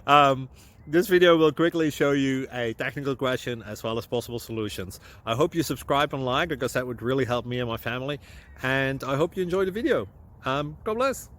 um, this video will quickly show you a technical question as well as possible solutions. I hope you subscribe and like, because that would really help me and my family. And I hope you enjoy the video. God bless.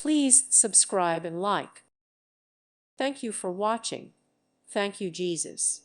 Please subscribe and like. Thank you for watching. Thank you, Jesus.